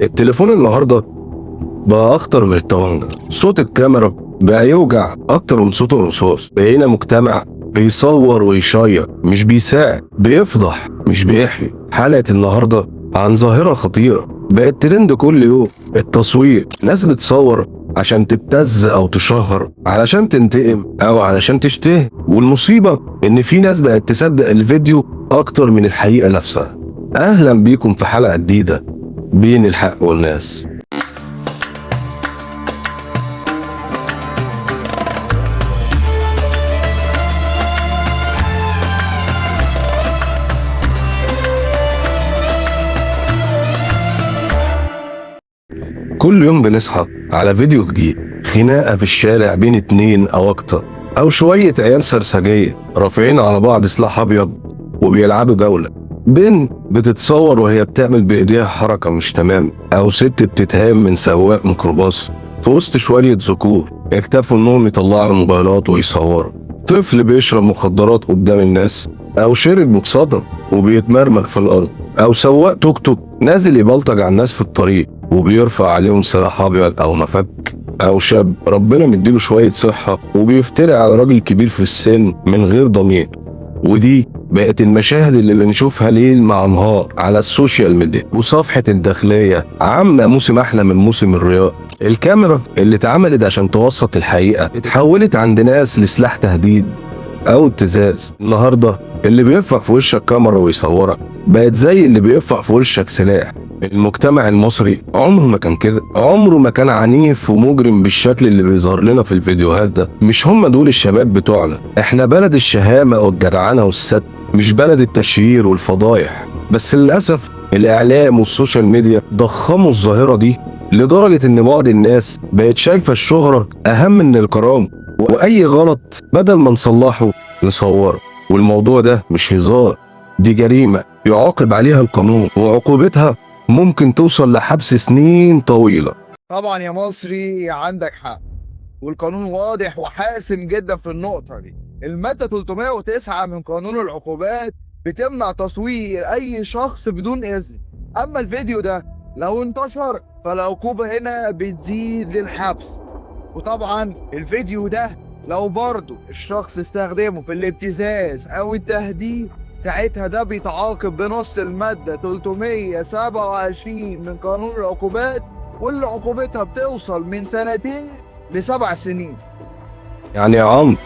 التليفون النهارده بقى اخطر من الطبنجة. صوت الكاميرا بقى يوجع اكتر من صوت الرصاص. بقينا مجتمع بيصور ويشير مش بيساعد، بيفضح مش بيحمي. حلقة النهارده عن ظاهرة خطيرة بقت ترند كل يوم: التصوير. ناس بتصور عشان تبتز او تشهر، علشان تنتقم او علشان تشتهي. والمصيبة ان في ناس بقت تصدق الفيديو اكتر من الحقيقة نفسها. اهلا بيكم في حلقة جديدة بين الحق والناس. كل يوم بنصحى على فيديو جديد: خناقة في الشارع بين اتنين أو أكتر، أو شوية عيال سرسجية رافعين على بعض سلاح أبيض وبيلعبوا جولة، بنت بتتصور وهي بتعمل بإيديها حركة مش تمام، أو ست بتتهام من سواق ميكروباص في وسط شوية ذكور اكتفوا إنهم يطلعوا الموبايلات ويصوروا، طفل بيشرب مخدرات قدام الناس، أو شرب متصدم وبيتمرمغ في الأرض، أو سواق توك توك نازل يبلطج على الناس في الطريق وبيرفع عليهم سلاح ابيض او مفك، او شاب ربنا مديله شويه صحه وبيفتري على راجل كبير في السن من غير ضمير. ودي بقت المشاهد اللي بنشوفها ليل مع نهار على السوشيال ميديا وصفحه الداخليه عامله موسم احلى من موسم الرياض. الكاميرا اللي اتعملت عشان توثق الحقيقه اتحولت عند ناس لسلاح تهديد او ابتزاز. النهارده اللي بيرفع في وشك كاميرا ويصورك بقت زي اللي بيرفع في وشك سلاح. المجتمع المصري عمره ما كان كده، عمره ما كان عنيف ومجرم بالشكل اللي بيظهر لنا في الفيديوهات ده. مش هم دول الشباب بتوعنا. احنا بلد الشهامة والجدعنة والستر، مش بلد التشهير والفضايح. بس للأسف الإعلام والسوشيال ميديا ضخموا الظاهرة دي لدرجة إن بعض الناس بقت شايفة الشهرة أهم من الكرامة، وأي غلط بدل ما نصلحه نصوره. والموضوع ده مش هزار، دي جريمة يعاقب عليها القانون، وعقوبتها ممكن توصل لحبس سنين طويلة. طبعا يا مصري عندك حق، والقانون واضح وحاسم جدا في النقطة دي. المادة 309 من قانون العقوبات بتمنع تصوير أي شخص بدون إذن. أما الفيديو ده لو انتشر فالعقوبة هنا بتزيد للحبس. وطبعا الفيديو ده لو برضه الشخص استخدمه في الابتزاز أو التهديد، ساعتها ده بيتعاقب بنص المادة 327 من قانون العقوبات، واللي عقوبتها بتوصل من 2 ل7 سنين. يعني يا عم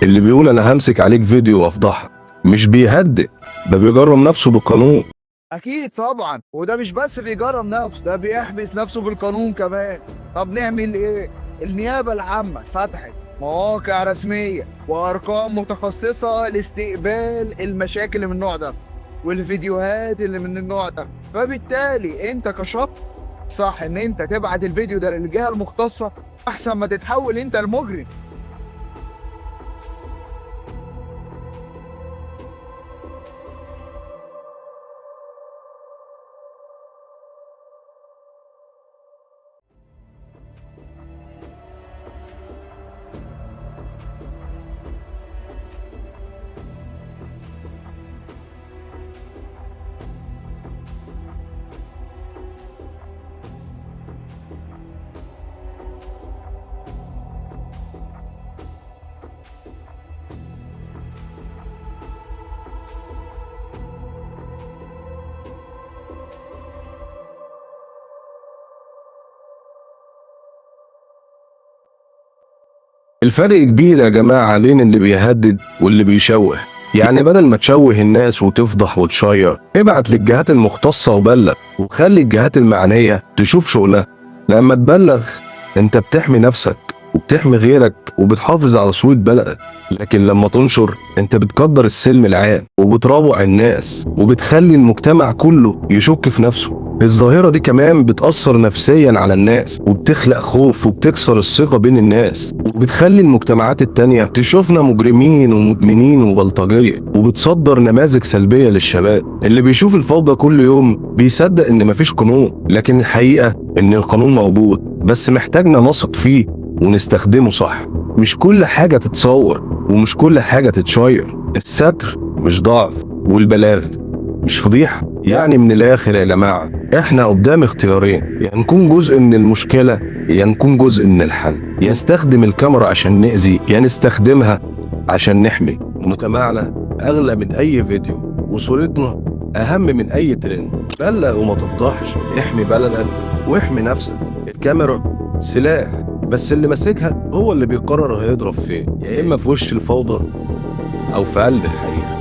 اللي بيقول انا همسك عليك فيديو وافضحك مش بيهدد، ده بيجرم نفسه بالقانون. أكيد طبعا، وده مش بس بيجرم نفسه، ده بيحبس نفسه بالقانون كمان. طب نعمل إيه؟ النيابة العامة فتحت مواقع رسمية وأرقام متخصصة لاستقبال المشاكل من النوع ده والفيديوهات اللي من النوع ده. فبالتالي أنت كشخص صح إن أنت تبعت الفيديو ده للجهة المختصة أحسن ما تتحول أنت المجرم. الفرق كبير يا جماعة بين اللي بيهدد واللي بيشوه. يعني بدل ما تشوه الناس وتفضح وتشير، ابعت للجهات المختصة وبلغ، وخلي الجهات المعنية تشوف شغلها. لما تبلغ انت بتحمي نفسك وبتحمي غيرك وبتحافظ على صورة بلدك، لكن لما تنشر انت بتقدر السلم العام وبتروع الناس وبتخلي المجتمع كله يشك في نفسه. الظاهرة دي كمان بتأثر نفسيا على الناس وبتخلق خوف وبتكسر الثقة بين الناس، وبتخلي المجتمعات التانية تشوفنا مجرمين ومدمنين وبلطجية، وبتصدر نماذج سلبية للشباب. اللي بيشوف الفوضى كل يوم بيصدق ان مفيش قانون، لكن الحقيقة ان القانون موجود بس محتاجنا نثق فيه ونستخدمه صح. مش كل حاجة تتصور ومش كل حاجة تتشير. الستر مش ضعف والبلاغ مش فضيحة. يعني من الآخر يا جماعة، احنا قدام اختيارين، يا نكون جزء من المشكلة يا نكون جزء من الحل، يا نستخدم الكاميرا عشان نأذي يا نستخدمها عشان نحمي. مجتمعنا أغلى من أي فيديو، وصورتنا أهم من أي ترند. بلغ وما تفضحش، احمي بلدك واحمي نفسك. الكاميرا سلاح، بس اللي ماسكها هو اللي بيقرر هيضرب فين، يا إما في وش الفوضى أو في قلب الحقيقة.